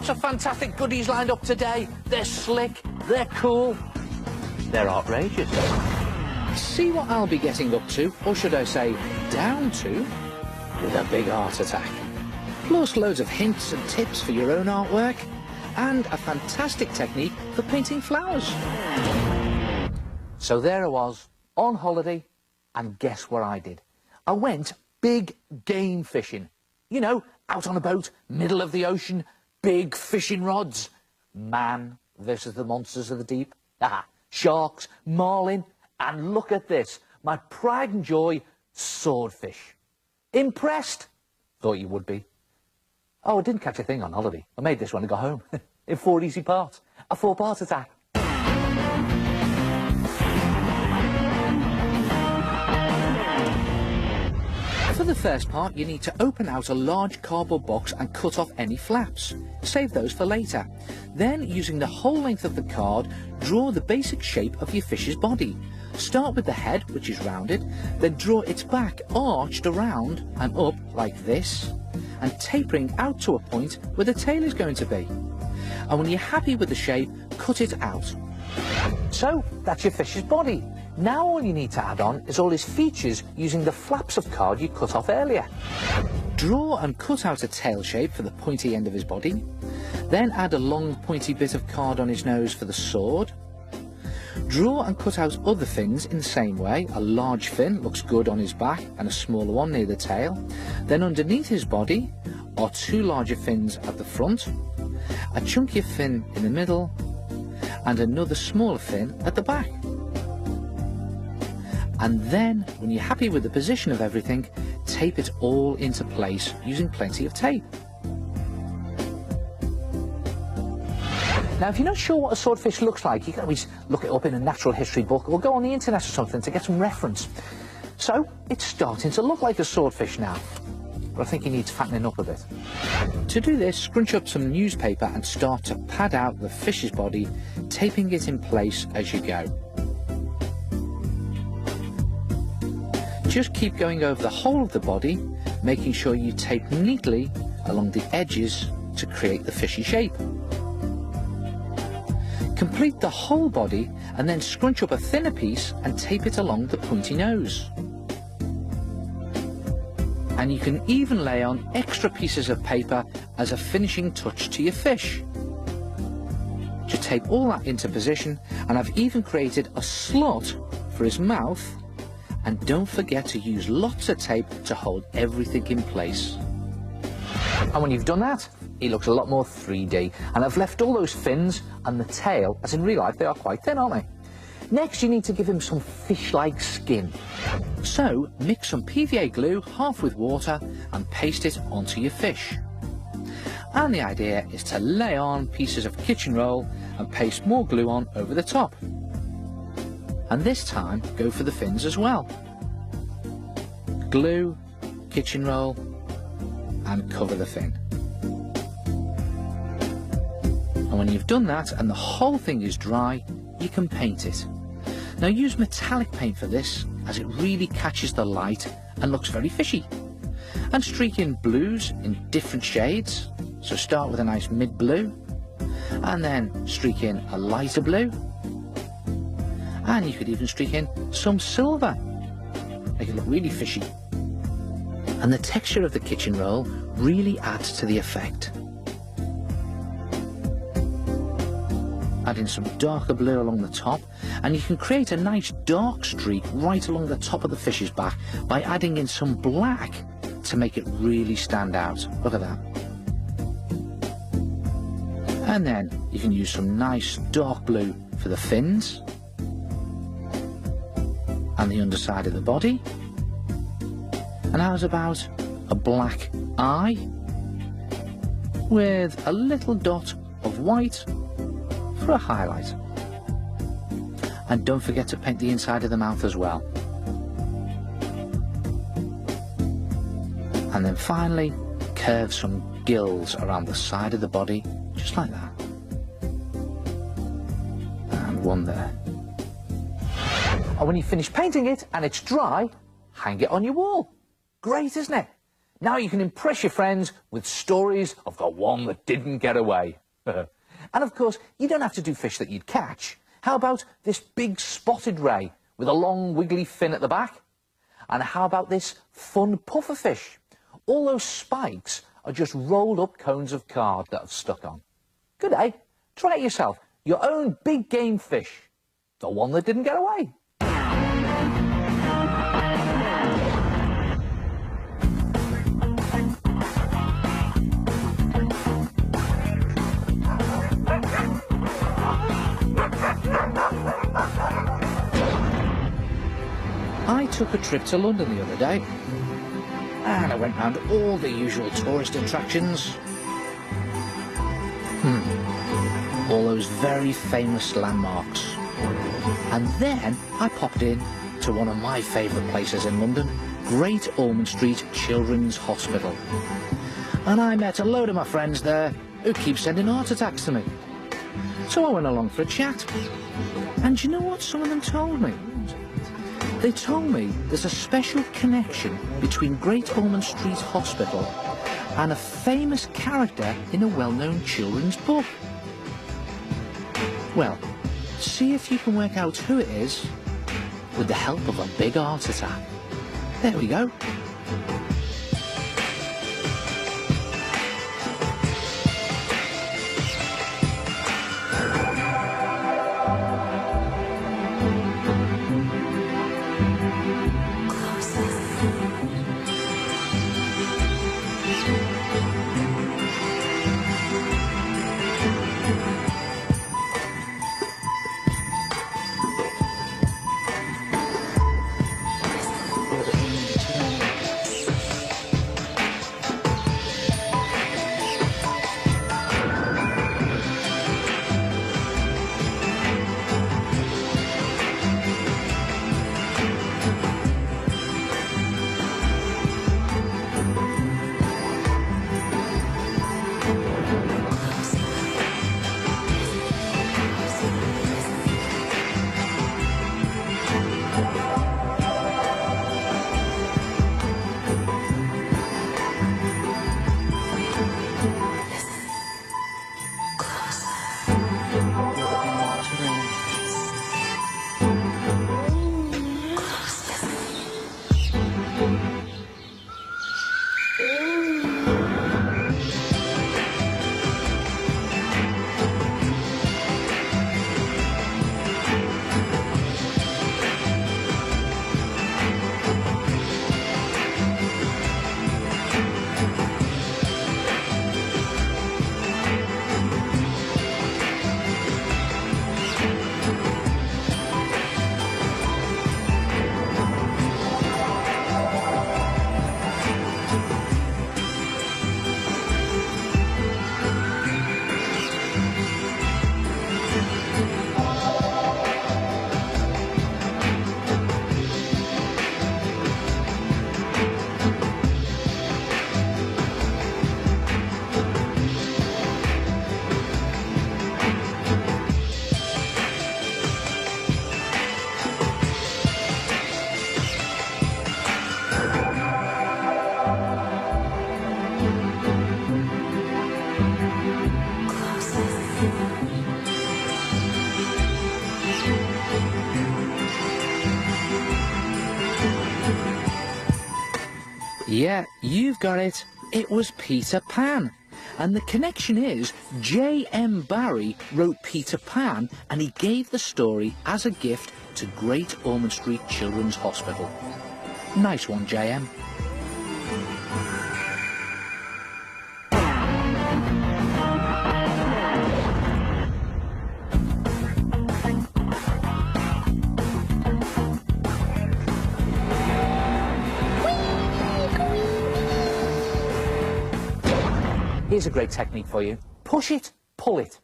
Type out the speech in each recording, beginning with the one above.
lots of fantastic goodies lined up today. They're slick, they're cool, they're outrageous. See what I'll be getting up to, or should I say, down to, with a big heart attack. Plus loads of hints and tips for your own artwork, and a fantastic technique for painting flowers. So there I was, on holiday, and guess what I did? I went big game fishing. You know, out on a boat, middle of the ocean, big fishing rods. Man versus the monsters of the deep. Ah, sharks, marlin, and look at this, my pride and joy, swordfish. Impressed? Thought you would be. Oh, I didn't catch a thing on holiday. I made this when I got home. In 4 easy parts. A 4-part attack. For the first part, you need to open out a large cardboard box and cut off any flaps. Save those for later. Then, using the whole length of the card, draw the basic shape of your fish's body. Start with the head, which is rounded, then draw its back arched around and up like this, and tapering out to a point where the tail is going to be. And when you're happy with the shape, cut it out. So, that's your fish's body. Now all you need to add on is all his features using the flaps of card you cut off earlier. Draw and cut out a tail shape for the pointy end of his body. Then add a long pointy bit of card on his nose for the sword. Draw and cut out other fins in the same way. A large fin looks good on his back and a smaller one near the tail. Then underneath his body are 2 larger fins at the front, a chunkier fin in the middle, and another smaller fin at the back. And then, when you're happy with the position of everything, tape it all into place using plenty of tape. Now, if you're not sure what a swordfish looks like, you can always look it up in a natural history book or go on the internet or something to get some reference. So, it's starting to look like a swordfish now, but I think he needs fattening up a bit. To do this, scrunch up some newspaper and start to pad out the fish's body, taping it in place as you go. Just keep going over the whole of the body, making sure you tape neatly along the edges to create the fishy shape. Complete the whole body and then scrunch up a thinner piece and tape it along the pointy nose. And you can even lay on extra pieces of paper as a finishing touch to your fish. Just tape all that into position, and I've even created a slot for his mouth. And don't forget to use lots of tape to hold everything in place. And when you've done that, he looks a lot more 3D. And I've left all those fins and the tail, as in real life they are quite thin, aren't they? Next you need to give him some fish-like skin. So mix some PVA glue half with water and paste it onto your fish. And the idea is to lay on pieces of kitchen roll and paste more glue on over the top. And this time, go for the fins as well. Glue, kitchen roll, and cover the fin. And when you've done that and the whole thing is dry, you can paint it. Now use metallic paint for this, as it really catches the light and looks very fishy. And streak in blues in different shades. So start with a nice mid-blue, and then streak in a lighter blue. And you could even streak in some silver, make it look really fishy. And the texture of the kitchen roll really adds to the effect. Add in some darker blue along the top, and you can create a nice dark streak right along the top of the fish's back by adding in some black to make it really stand out. Look at that. And then you can use some nice dark blue for the fins and the underside of the body. And how's about a black eye with a little dot of white for a highlight? And don't forget to paint the inside of the mouth as well. And then finally curve some gills around the side of the body, just like that. And one there. And when you finish painting it and it's dry, hang it on your wall. Great, isn't it? Now you can impress your friends with stories of the one that didn't get away. And of course, you don't have to do fish that you'd catch. How about this big spotted ray with a long wiggly fin at the back? And how about this fun pufferfish? All those spikes are just rolled up cones of card that have stuck on. Good, eh? Try it yourself. Your own big game fish. The one that didn't get away. I took a trip to London the other day, and I went round all the usual tourist attractions. All those very famous landmarks. And then I popped in to one of my favourite places in London, Great Ormond Street Children's Hospital. And I met a load of my friends there who keep sending heart attacks to me. So I went along for a chat. And do you know what some of them told me? They told me there's a special connection between Great Ormond Street Hospital and a famous character in a well-known children's book. Well, see if you can work out who it is with the help of a big heart attack. There we go. Yeah, you've got it. It was Peter Pan. And the connection is J.M. Barrie wrote Peter Pan and he gave the story as a gift to Great Ormond Street Children's Hospital. Nice one, J.M. Here's a great technique for you. Push it, pull it.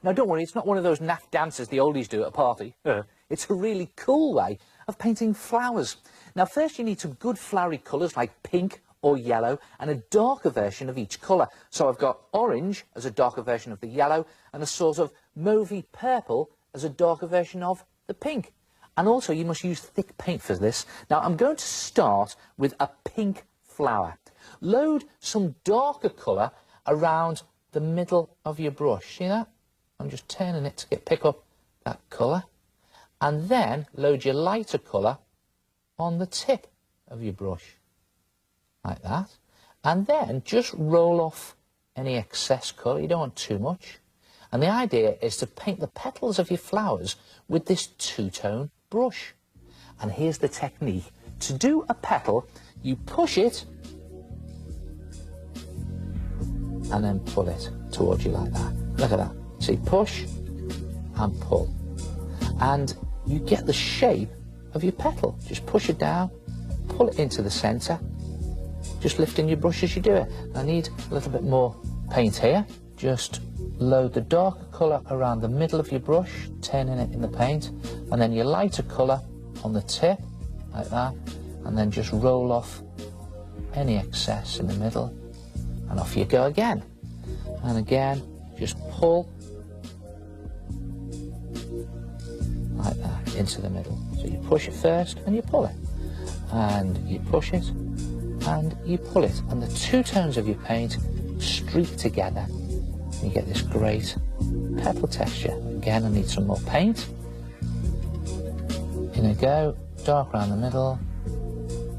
Now don't worry, it's not one of those naff dances the oldies do at a party. It's a really cool way of painting flowers. Now first you need some good flowery colours like pink or yellow and a darker version of each colour. So I've got orange as a darker version of the yellow and a sort of mauvey purple as a darker version of the pink. And also you must use thick paint for this. Now I'm going to start with a pink flower. Load some darker colour around the middle of your brush. See that? I'm just turning it to pick up that colour. And then load your lighter colour on the tip of your brush, like that. And then just roll off any excess colour. You don't want too much. And the idea is to paint the petals of your flowers with this two-tone brush. And here's the technique. To do a petal, you push it and then pull it towards you like that. Look at that. See, push and pull. And you get the shape of your petal. Just push it down, pull it into the centre, just lifting your brush as you do it. I need a little bit more paint here. Just load the darker colour around the middle of your brush, turning it in the paint, and then your lighter colour on the tip, like that, and then just roll off any excess in the middle, and off you go again. And again, just pull like that into the middle. So you push it first and you pull it, and you push it and you pull it, and the two tones of your paint streak together. You get this great petal texture. Again, I need some more paint. In I go, dark around the middle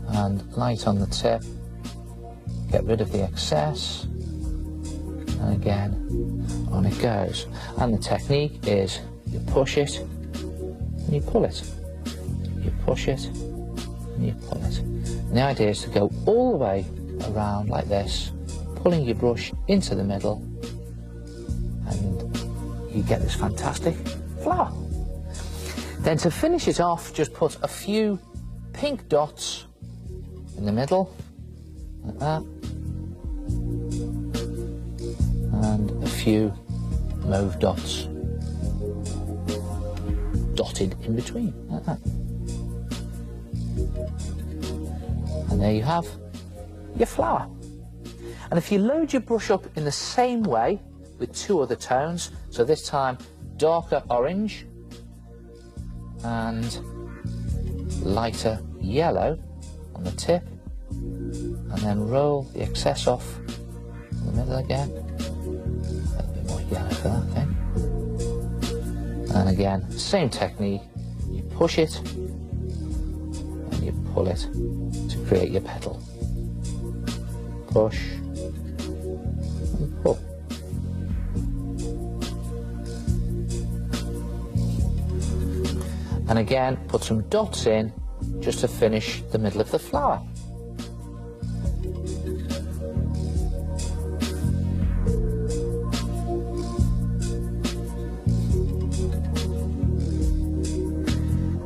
and light on the tip. Get rid of the excess, and again on it goes. And the technique is you push it and you pull it. You push it and you pull it. And the idea is to go all the way around like this, pulling your brush into the middle, and you get this fantastic flower. Then to finish it off, just put a few pink dots in the middle, like that, and a few mauve dots dotted in between, like that. And there you have your flower. And if you load your brush up in the same way with two other tones, so this time darker orange and lighter yellow on the tip, and then roll the excess off in the middle again. A little bit more yellow for that thing. And again, same technique, you push it and you pull it to create your petal. Push and pull. And again, put some dots in just to finish the middle of the flower.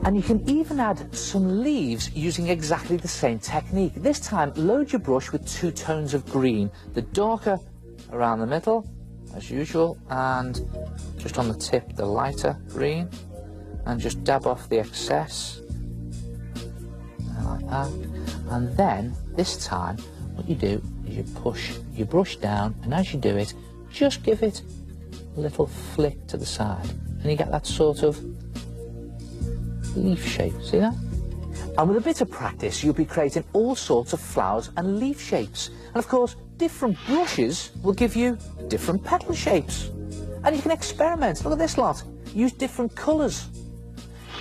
And you can even add some leaves using exactly the same technique. This time, load your brush with two tones of green, the darker around the middle, as usual, and just on the tip, the lighter green, and just dab off the excess, like that. And then, this time, what you do is you push your brush down, and as you do it, just give it a little flick to the side, and you get that sort of leaf shape, see that? And with a bit of practice, you'll be creating all sorts of flowers and leaf shapes. And of course, different brushes will give you different petal shapes. And you can experiment. Look at this lot. Use different colours.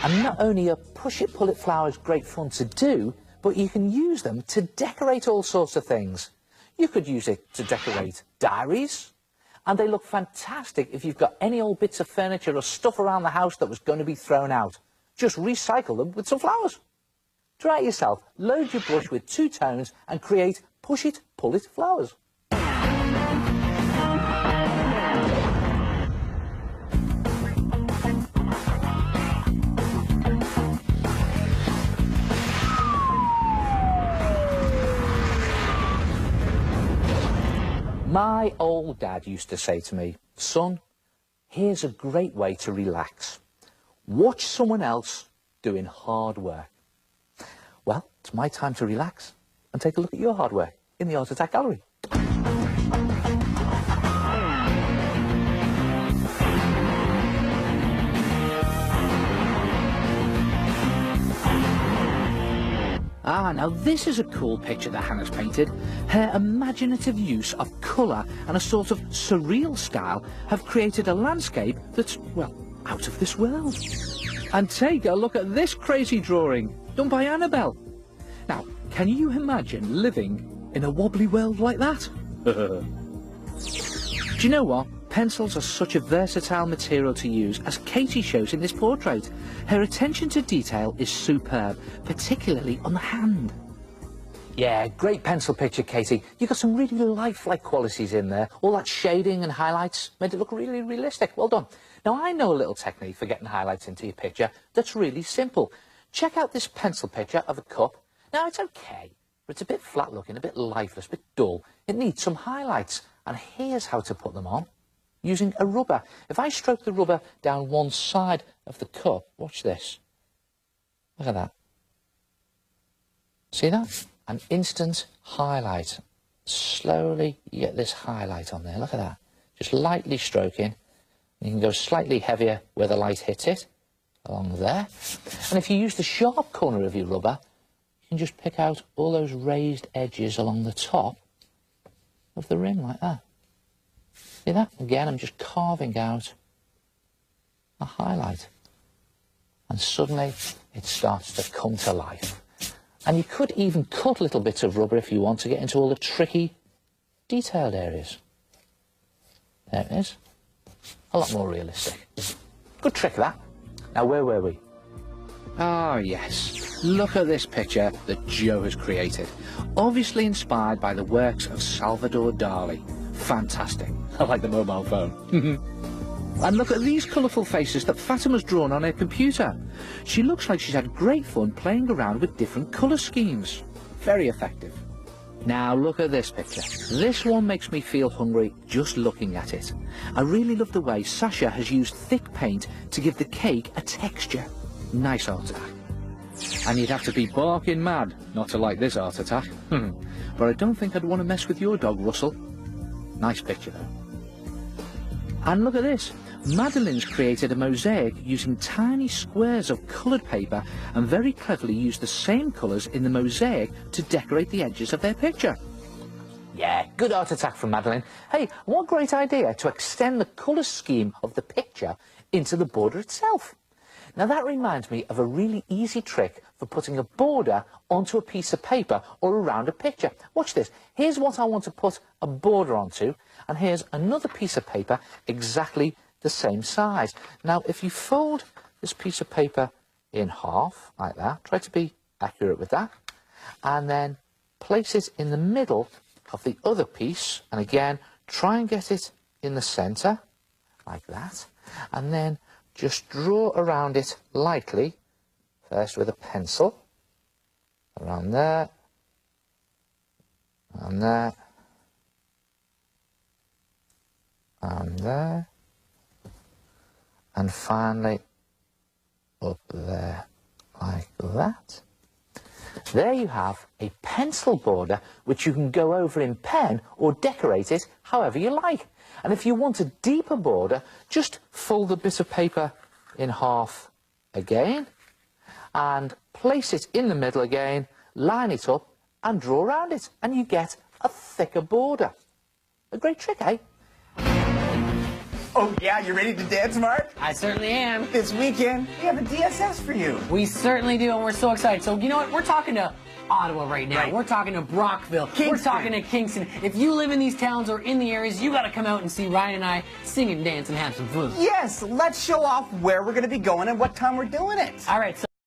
And not only are push-it-pull-it flowers great fun to do, but you can use them to decorate all sorts of things. You could use it to decorate diaries, and they look fantastic if you've got any old bits of furniture or stuff around the house that was going to be thrown out. Just recycle them with some flowers. Try it yourself. Load your brush with two tones and create push-it-pull-it flowers. My old dad used to say to me, "Son, here's a great way to relax. Watch someone else doing hard work." Well, it's my time to relax and take a look at your hard work in the Art Attack Gallery. Ah, now this is a cool picture that Hannah's painted. Her imaginative use of colour and a sort of surreal style have created a landscape that's, well, out of this world. And take a look at this crazy drawing, done by Annabelle. Now, can you imagine living in a wobbly world like that? Do you know what? Pencils are such a versatile material to use, as Katie shows in this portrait. Her attention to detail is superb, particularly on the hand. Yeah, great pencil picture, Katie. You got some really lifelike qualities in there. All that shading and highlights made it look really realistic. Well done. Now, I know a little technique for getting highlights into your picture that's really simple. Check out this pencil picture of a cup. Now, it's okay, but it's a bit flat looking, a bit lifeless, a bit dull. It needs some highlights, and here's how to put them on. Using a rubber. If I stroke the rubber down one side of the cup, watch this. Look at that. See that? An instant highlight. Slowly you get this highlight on there. Look at that. Just lightly stroking. You can go slightly heavier where the light hits it, along there. And if you use the sharp corner of your rubber, you can just pick out all those raised edges along the top of the rim like that. See that? Again, I'm just carving out a highlight. And suddenly it starts to come to life. And you could even cut little bits of rubber if you want to get into all the tricky, detailed areas. There it is. A lot more realistic. Good trick, that. Now, where were we? Oh, yes. Look at this picture that Joe has created. Obviously inspired by the works of Salvador Dali. Fantastic. I like the mobile phone. And look at these colourful faces that Fatima's drawn on her computer. She looks like she's had great fun playing around with different colour schemes. Very effective. Now look at this picture. This one makes me feel hungry just looking at it. I really love the way Sasha has used thick paint to give the cake a texture. Nice art attack. And you'd have to be barking mad not to like this art attack. But I don't think I'd want to mess with your dog, Russell. Nice picture though. And look at this. Madeline's created a mosaic using tiny squares of coloured paper and very cleverly used the same colours in the mosaic to decorate the edges of their picture. Yeah, good art attack from Madeline. Hey, what a great idea to extend the colour scheme of the picture into the border itself. Now that reminds me of a really easy trick for putting a border onto a piece of paper or around a picture. Watch this. Here's what I want to put a border onto, and here's another piece of paper exactly the same size. Now, if you fold this piece of paper in half, like that, try to be accurate with that, and then place it in the middle of the other piece, and again, try and get it in the centre, like that, and then just draw around it lightly, first with a pencil, around there, and there, and there, and finally up there, like that. There you have a pencil border which you can go over in pen or decorate it however you like. And if you want a deeper border, just fold a bit of paper in half again and place it in the middle again, line it up and draw around it, and you get a thicker border. A great trick, eh? Oh, yeah, you ready to dance, Mark? I certainly am. This weekend, we have a DSS for you. We certainly do, and we're so excited. So, you know what? We're talking to Ottawa right now. Right. We're talking to Brockville. Kingston. We're talking to Kingston. If you live in these towns or in the areas, you got to come out and see Ryan and I sing and dance and have some fun. Yes, let's show off where we're going to be going and what time we're doing it. All right, so